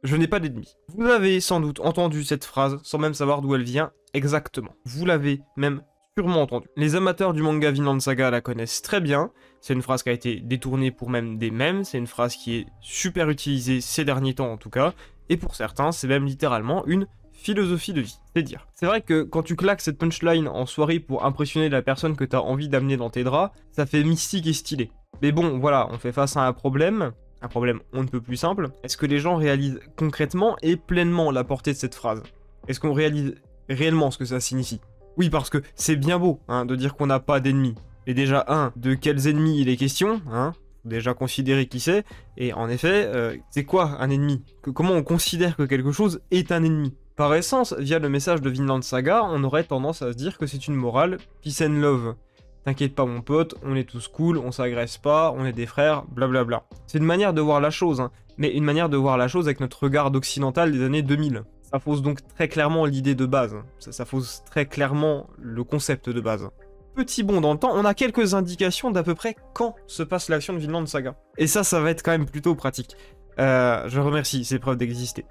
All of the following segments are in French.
Je n'ai pas d'ennemis. Vous avez sans doute entendu cette phrase sans même savoir d'où elle vient exactement. Vous l'avez même sûrement entendue. Les amateurs du manga Vinland Saga la connaissent très bien. C'est une phrase qui a été détournée pour même des mèmes. C'est une phrase qui est super utilisée ces derniers temps en tout cas. Et pour certains, c'est même littéralement une philosophie de vie, c'est dire. C'est vrai que quand tu claques cette punchline en soirée pour impressionner la personne que t'as envie d'amener dans tes draps, ça fait mystique et stylé. Mais bon, voilà, on fait face à un problème on ne peut plus simple. Est-ce que les gens réalisent concrètement et pleinement la portée de cette phrase? Est-ce qu'on réalise réellement ce que ça signifie? Oui, parce que c'est bien beau hein, de dire qu'on n'a pas d'ennemis. Mais déjà, de quels ennemis il est question hein? Déjà considérer qui c'est, et en effet, c'est quoi un ennemi? Comment on considère que quelque chose est un ennemi? Par essence, via le message de Vinland Saga, on aurait tendance à se dire que c'est une morale peace and love. T'inquiète pas mon pote, on est tous cool, on s'agresse pas, on est des frères, blablabla. C'est une manière de voir la chose, hein, mais une manière de voir la chose avec notre regard occidental des années 2000. Ça fausse donc très clairement l'idée de base, ça fausse très clairement le concept de base. Petit bond dans le temps, on a quelques indications d'à peu près quand se passe l'action de Vinland Saga. Et ça va être quand même plutôt pratique. Je remercie ces preuves d'exister.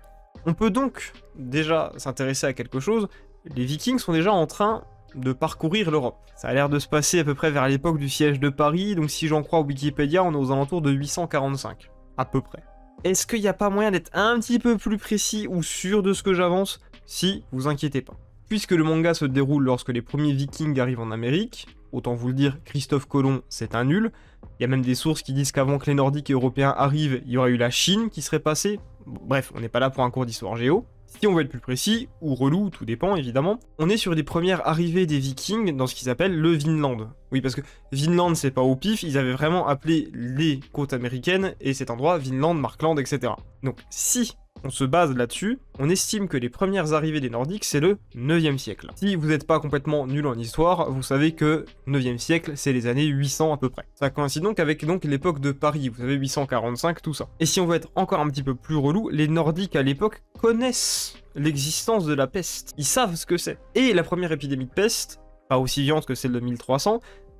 On peut donc déjà s'intéresser à quelque chose. Les Vikings sont déjà en train de parcourir l'Europe. Ça a l'air de se passer à peu près vers l'époque du siège de Paris, donc si j'en crois Wikipédia, on est aux alentours de 845, à peu près. Est-ce qu'il n'y a pas moyen d'être un petit peu plus précis ou sûr de ce que j'avance? Si, vous inquiétez pas. Puisque le manga se déroule lorsque les premiers Vikings arrivent en Amérique, autant vous le dire, Christophe Colomb, c'est un nul. Il y a même des sources qui disent qu'avant que les Nordiques et Européens arrivent, il y aurait eu la Chine qui serait passée. Bref, on n'est pas là pour un cours d'histoire géo. Si on veut être plus précis, ou relou, tout dépend évidemment, on est sur les premières arrivées des Vikings dans ce qu'ils appellent le Vinland. Oui, parce que Vinland, c'est pas au pif, ils avaient vraiment appelé les côtes américaines et cet endroit Vinland, Markland, etc. Donc si on se base là-dessus, on estime que les premières arrivées des Nordiques, c'est le 9e siècle. Si vous n'êtes pas complètement nul en histoire, vous savez que 9e siècle, c'est les années 800 à peu près. Ça coïncide donc avec l'époque de Paris, vous savez, 845, tout ça. Et si on veut être encore un petit peu plus relou, les Nordiques à l'époque connaissent l'existence de la peste. Ils savent ce que c'est. Et la première épidémie de peste, pas aussi violente que celle de 1300,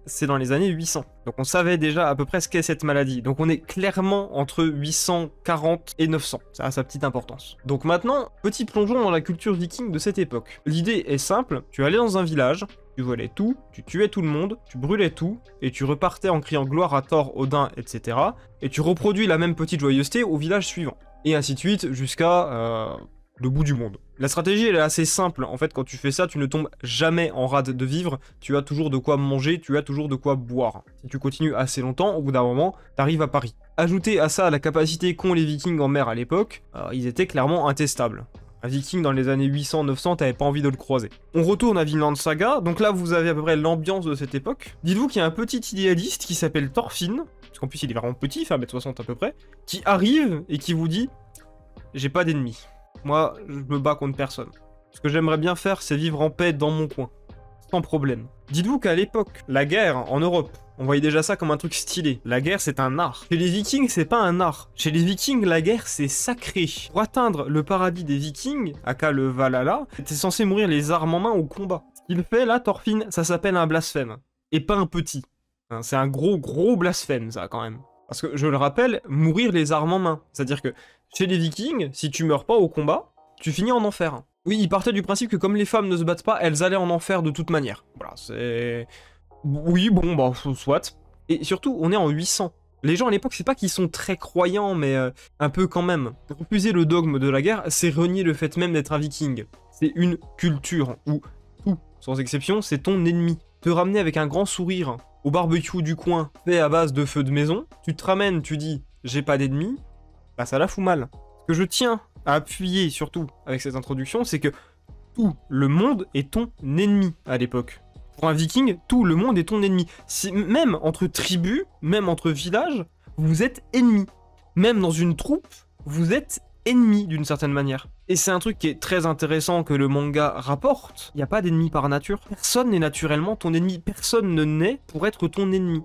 c'est dans les années 800. Donc on savait déjà à peu près ce qu'est cette maladie. Donc on est clairement entre 840 et 900. Ça a sa petite importance. Donc maintenant, petit plongeon dans la culture viking de cette époque. L'idée est simple, tu allais dans un village, tu volais tout, tu tuais tout le monde, tu brûlais tout, et tu repartais en criant gloire à Thor, Odin, etc. Et tu reproduis la même petite joyeuseté au village suivant. Et ainsi de suite jusqu'à le bout du monde. La stratégie elle est assez simple, en fait quand tu fais ça tu ne tombes jamais en rade de vivre, tu as toujours de quoi manger, tu as toujours de quoi boire. Si tu continues assez longtemps, au bout d'un moment, t'arrives à Paris. Ajoutez à ça la capacité qu'ont les Vikings en mer à l'époque, ils étaient clairement intestables. Un Viking dans les années 800-900, t'avais pas envie de le croiser. On retourne à Vinland Saga, donc là vous avez à peu près l'ambiance de cette époque. Dites-vous qu'il y a un petit idéaliste qui s'appelle Thorfinn, parce qu'en plus il est vraiment petit, il fait 1m60 à peu près, qui arrive et qui vous dit « J'ai pas d'ennemis. Moi, je me bats contre personne. Ce que j'aimerais bien faire, c'est vivre en paix dans mon coin. Sans problème. » Dites-vous qu'à l'époque, la guerre en Europe, on voyait déjà ça comme un truc stylé. La guerre, c'est un art. Chez les Vikings, c'est pas un art. Chez les Vikings, la guerre, c'est sacré. Pour atteindre le paradis des Vikings, aka le Valhalla, t'es censé mourir les armes en main au combat. Ce qu'il fait là, Thorfinn, ça s'appelle un blasphème. Et pas un petit. Hein, c'est un gros blasphème, ça, quand même. Parce que, je le rappelle, mourir les armes en main. C'est-à-dire que, chez les Vikings, si tu meurs pas au combat, tu finis en enfer. Oui, ils partaient du principe que comme les femmes ne se battent pas, elles allaient en enfer de toute manière. Voilà, c'est... Oui, bon, bah, soit. Et surtout, on est en 800. Les gens à l'époque, c'est pas qu'ils sont très croyants, mais un peu quand même. Refuser le dogme de la guerre, c'est renier le fait même d'être un viking. C'est une culture où tout, sans exception, c'est ton ennemi. Te ramener avec un grand sourire au barbecue du coin, fait à base de feu de maison, tu te ramènes, tu dis « j'ai pas d'ennemi », bah ça la fout mal. Ce que je tiens à appuyer surtout avec cette introduction, c'est que tout le monde est ton ennemi à l'époque. Pour un viking, tout le monde est ton ennemi. Même entre tribus, même entre villages, vous êtes ennemis. Même dans une troupe, vous êtes ennemis d'une certaine manière. Et c'est un truc qui est très intéressant que le manga rapporte. Il n'y a pas d'ennemi par nature. Personne n'est naturellement ton ennemi. Personne ne naît pour être ton ennemi.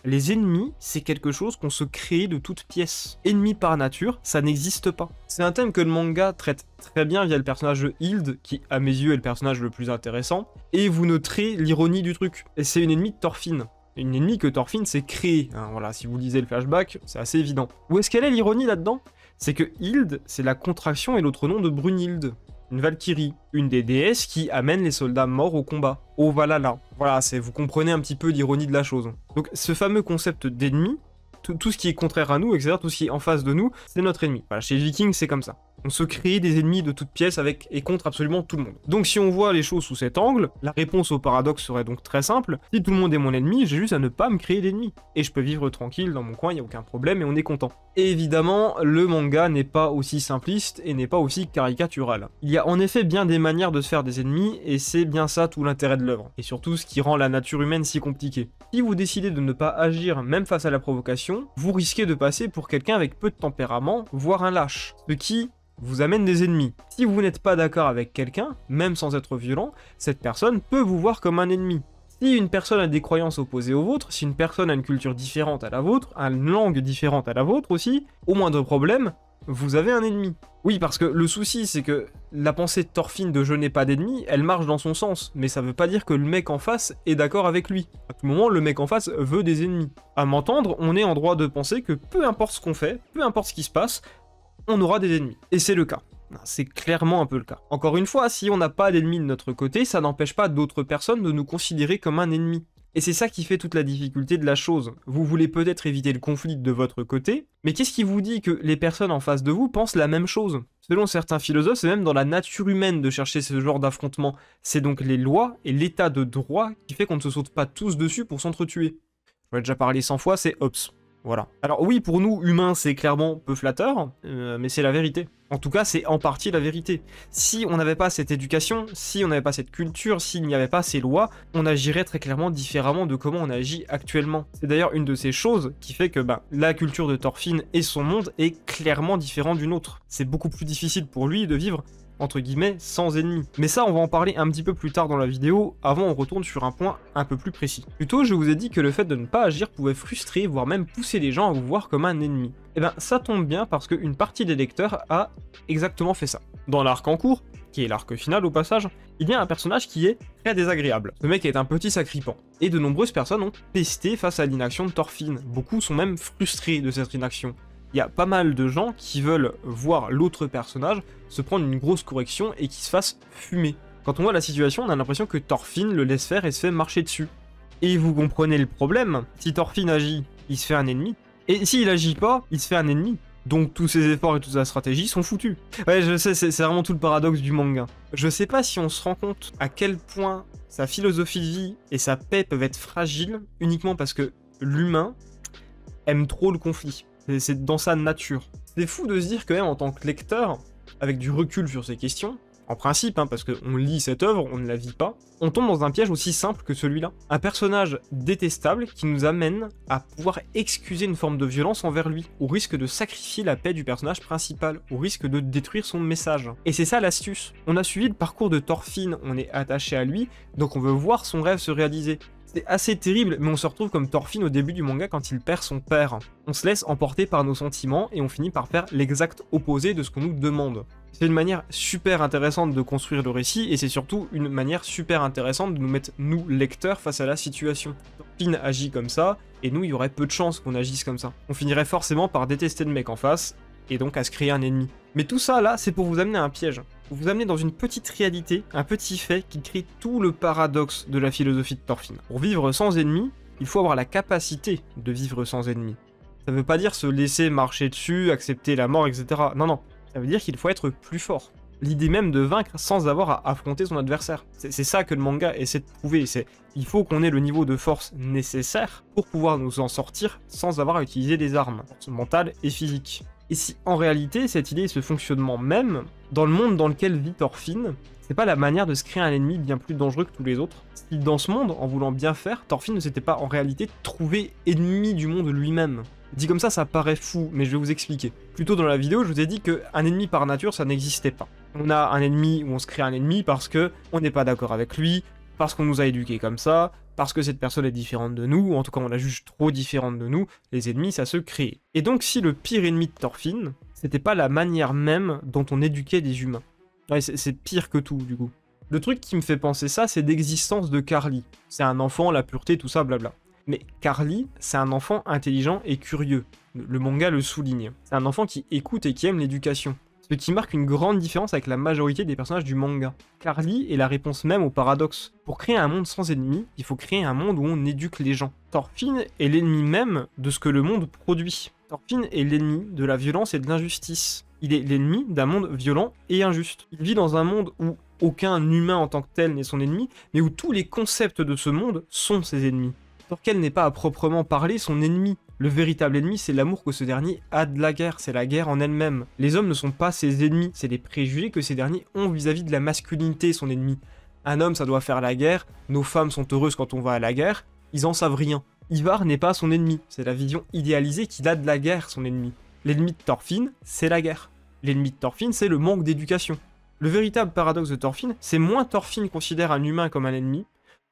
Les ennemis, c'est quelque chose qu'on se crée de toutes pièces. Ennemis par nature, ça n'existe pas. C'est un thème que le manga traite très bien via le personnage de Hild, qui, à mes yeux, est le personnage le plus intéressant, et vous noterez l'ironie du truc. Et c'est une ennemie de Thorfinn. Une ennemie que Thorfinn s'est créée. Hein, voilà, si vous lisez le flashback, c'est assez évident. Où est-ce qu'elle est l'ironie là-dedans? c'est que Hild, c'est la contraction et l'autre nom de Brunhilde, une Valkyrie, une des déesses qui amène les soldats morts au combat, au Valhalla. Voilà, vous comprenez un petit peu l'ironie de la chose. Donc ce fameux concept d'ennemi, tout ce qui est contraire à nous, etc., tout ce qui est en face de nous, c'est notre ennemi. Voilà, chez les Vikings, c'est comme ça. On se crée des ennemis de toutes pièces avec et contre absolument tout le monde. Donc si on voit les choses sous cet angle, la réponse au paradoxe serait donc très simple. Si tout le monde est mon ennemi, j'ai juste à ne pas me créer d'ennemis. Et je peux vivre tranquille dans mon coin, il n'y a aucun problème et on est content. Et évidemment, le manga n'est pas aussi simpliste et n'est pas aussi caricatural. Il y a en effet bien des manières de se faire des ennemis et c'est bien ça tout l'intérêt de l'œuvre. Et surtout ce qui rend la nature humaine si compliquée. Si vous décidez de ne pas agir même face à la provocation, vous risquez de passer pour quelqu'un avec peu de tempérament, voire un lâche. Ce qui vous amène des ennemis. Si vous n'êtes pas d'accord avec quelqu'un, même sans être violent, cette personne peut vous voir comme un ennemi. Si une personne a des croyances opposées aux vôtres, si une personne a une culture différente à la vôtre, une langue différente à la vôtre aussi, au moindre problème, vous avez un ennemi. Oui, parce que le souci, c'est que la pensée de Thorfinn de « je n'ai pas d'ennemi », elle marche dans son sens, mais ça veut pas dire que le mec en face est d'accord avec lui. À tout moment, le mec en face veut des ennemis. À m'entendre, on est en droit de penser que peu importe ce qu'on fait, peu importe ce qui se passe, on aura des ennemis. Et c'est le cas. C'est clairement un peu le cas. Encore une fois, si on n'a pas d'ennemis de notre côté, ça n'empêche pas d'autres personnes de nous considérer comme un ennemi. Et c'est ça qui fait toute la difficulté de la chose. Vous voulez peut-être éviter le conflit de votre côté, mais qu'est-ce qui vous dit que les personnes en face de vous pensent la même chose? Selon certains philosophes, c'est même dans la nature humaine de chercher ce genre d'affrontement. C'est donc les lois et l'état de droit qui fait qu'on ne se saute pas tous dessus pour s'entretuer. On a déjà parlé 100 fois, c'est Hobbes. Voilà. Alors oui, pour nous, humains, c'est clairement peu flatteur, mais c'est la vérité. En tout cas, c'est en partie la vérité. Si on n'avait pas cette éducation, si on n'avait pas cette culture, s'il n'y avait pas ces lois, on agirait très clairement différemment de comment on agit actuellement. C'est d'ailleurs une de ces choses qui fait que la culture de Thorfinn et son monde est clairement différent d'une autre. C'est beaucoup plus difficile pour lui de vivre entre guillemets, sans ennemis. Mais ça, on va en parler un petit peu plus tard dans la vidéo, avant on retourne sur un point un peu plus précis. Plus tôt, je vous ai dit que le fait de ne pas agir pouvait frustrer, voire même pousser les gens à vous voir comme un ennemi. Et ben, ça tombe bien parce qu'une partie des lecteurs a exactement fait ça. Dans l'arc en cours, qui est l'arc final au passage, il y a un personnage qui est très désagréable. Ce mec est un petit sacripant. Et de nombreuses personnes ont pesté face à l'inaction de Thorfinn. Beaucoup sont même frustrés de cette inaction. Il y a pas mal de gens qui veulent voir l'autre personnage se prendre une grosse correction et qui se fasse fumer. Quand on voit la situation, on a l'impression que Thorfinn le laisse faire et se fait marcher dessus. Et vous comprenez le problème, si Thorfinn agit, il se fait un ennemi. Et s'il agit pas, il se fait un ennemi. Donc tous ses efforts et toute sa stratégie sont foutus. Ouais, je sais, c'est vraiment tout le paradoxe du manga. Je sais pas si on se rend compte à quel point sa philosophie de vie et sa paix peuvent être fragiles uniquement parce que l'humain aime trop le conflit. C'est dans sa nature. C'est fou de se dire que même en tant que lecteur, avec du recul sur ces questions, en principe, parce qu'on lit cette œuvre, on ne la vit pas, on tombe dans un piège aussi simple que celui-là. Un personnage détestable qui nous amène à pouvoir excuser une forme de violence envers lui, au risque de sacrifier la paix du personnage principal, au risque de détruire son message. Et c'est ça l'astuce. On a suivi le parcours de Thorfinn, on est attaché à lui, donc on veut voir son rêve se réaliser. C'est assez terrible, mais on se retrouve comme Thorfinn au début du manga quand il perd son père. On se laisse emporter par nos sentiments et on finit par faire l'exact opposé de ce qu'on nous demande. C'est une manière super intéressante de construire le récit et c'est surtout une manière super intéressante de nous mettre, nous, lecteurs, face à la situation. Thorfinn agit comme ça, et nous, il y aurait peu de chances qu'on agisse comme ça. On finirait forcément par détester le mec en face, et donc à se créer un ennemi. Mais tout ça, là, c'est pour vous amener à un piège. Pour vous amener dans une petite réalité, un petit fait qui crée tout le paradoxe de la philosophie de Thorfinn. Pour vivre sans ennemis, il faut avoir la capacité de vivre sans ennemis. Ça veut pas dire se laisser marcher dessus, accepter la mort, etc. Non, non. Ça veut dire qu'il faut être plus fort. L'idée même de vaincre sans avoir à affronter son adversaire. C'est ça que le manga essaie de prouver. Il faut qu'on ait le niveau de force nécessaire pour pouvoir nous en sortir sans avoir à utiliser des armes, mentales et physiques. Et si en réalité, cette idée et ce fonctionnement même, dans le monde dans lequel vit Thorfinn, c'est pas la manière de se créer un ennemi bien plus dangereux que tous les autres. Si dans ce monde, en voulant bien faire, Thorfinn ne s'était pas en réalité trouvé ennemi du monde lui-même. Dit comme ça paraît fou, mais je vais vous expliquer. Plus tôt dans la vidéo, je vous ai dit qu'un ennemi par nature, ça n'existait pas. On a un ennemi où on se crée un ennemi parce que on n'est pas d'accord avec lui, parce qu'on nous a éduqués comme ça, parce que cette personne est différente de nous, ou en tout cas on la juge trop différente de nous, les ennemis ça se crée. Et donc si le pire ennemi de Thorfinn, c'était pas la manière même dont on éduquait des humains. Ouais, c'est pire que tout du coup. Le truc qui me fait penser ça, c'est l'existence de Carly. C'est un enfant, la pureté, tout ça, blabla. Mais Carly, c'est un enfant intelligent et curieux. Le manga le souligne. C'est un enfant qui écoute et qui aime l'éducation. Ce qui marque une grande différence avec la majorité des personnages du manga. Carly est la réponse même au paradoxe. Pour créer un monde sans ennemis, il faut créer un monde où on éduque les gens. Thorfinn est l'ennemi même de ce que le monde produit. Thorfinn est l'ennemi de la violence et de l'injustice. Il est l'ennemi d'un monde violent et injuste. Il vit dans un monde où aucun humain en tant que tel n'est son ennemi, mais où tous les concepts de ce monde sont ses ennemis. Thorkel n'est pas à proprement parler son ennemi. Le véritable ennemi, c'est l'amour que ce dernier a de la guerre, c'est la guerre en elle-même. Les hommes ne sont pas ses ennemis, c'est les préjugés que ces derniers ont vis-à-vis de la masculinité, son ennemi. Un homme, ça doit faire la guerre, nos femmes sont heureuses quand on va à la guerre, ils en savent rien. Ivar n'est pas son ennemi, c'est la vision idéalisée qu'il a de la guerre, son ennemi. L'ennemi de Thorfinn, c'est la guerre. L'ennemi de Thorfinn, c'est le manque d'éducation. Le véritable paradoxe de Thorfinn, c'est moins Thorfinn considère un humain comme un ennemi,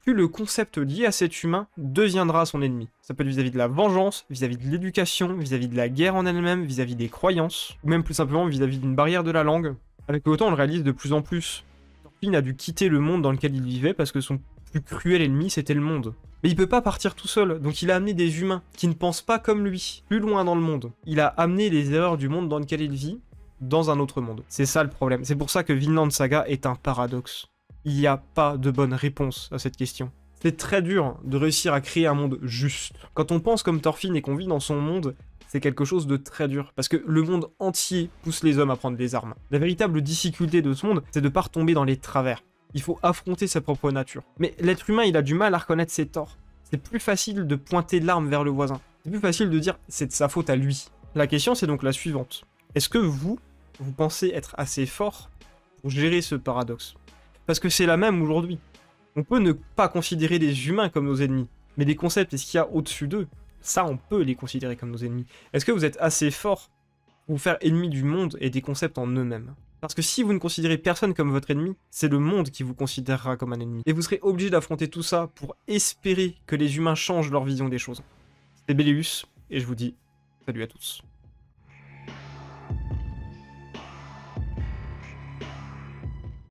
plus le concept lié à cet humain deviendra son ennemi. Ça peut être vis-à-vis de la vengeance, vis-à-vis de l'éducation, vis-à-vis de la guerre en elle-même, vis-à-vis des croyances, ou même plus simplement vis-à-vis d'une barrière de la langue. Avec le temps, on le réalise de plus en plus. Thorfinn a dû quitter le monde dans lequel il vivait parce que son plus cruel ennemi, c'était le monde. Mais il peut pas partir tout seul, donc il a amené des humains qui ne pensent pas comme lui, plus loin dans le monde. Il a amené les erreurs du monde dans lequel il vit, dans un autre monde. C'est ça le problème. C'est pour ça que Vinland Saga est un paradoxe. Il n'y a pas de bonne réponse à cette question. C'est très dur de réussir à créer un monde juste. Quand on pense comme Thorfinn et qu'on vit dans son monde, c'est quelque chose de très dur, parce que le monde entier pousse les hommes à prendre des armes. La véritable difficulté de ce monde, c'est de ne pas retomber dans les travers. Il faut affronter sa propre nature. Mais l'être humain, il a du mal à reconnaître ses torts. C'est plus facile de pointer l'arme vers le voisin. C'est plus facile de dire c'est de sa faute à lui. La question, c'est donc la suivante. Est-ce que vous pensez être assez fort pour gérer ce paradoxe? Parce que c'est la même aujourd'hui. On peut ne pas considérer les humains comme nos ennemis, mais les concepts et ce qu'il y a au-dessus d'eux, ça on peut les considérer comme nos ennemis. Est-ce que vous êtes assez fort pour vous faire ennemi du monde et des concepts en eux-mêmes? Parce que si vous ne considérez personne comme votre ennemi, c'est le monde qui vous considérera comme un ennemi. Et vous serez obligé d'affronter tout ça pour espérer que les humains changent leur vision des choses. C'était Belleus, et je vous dis salut à tous.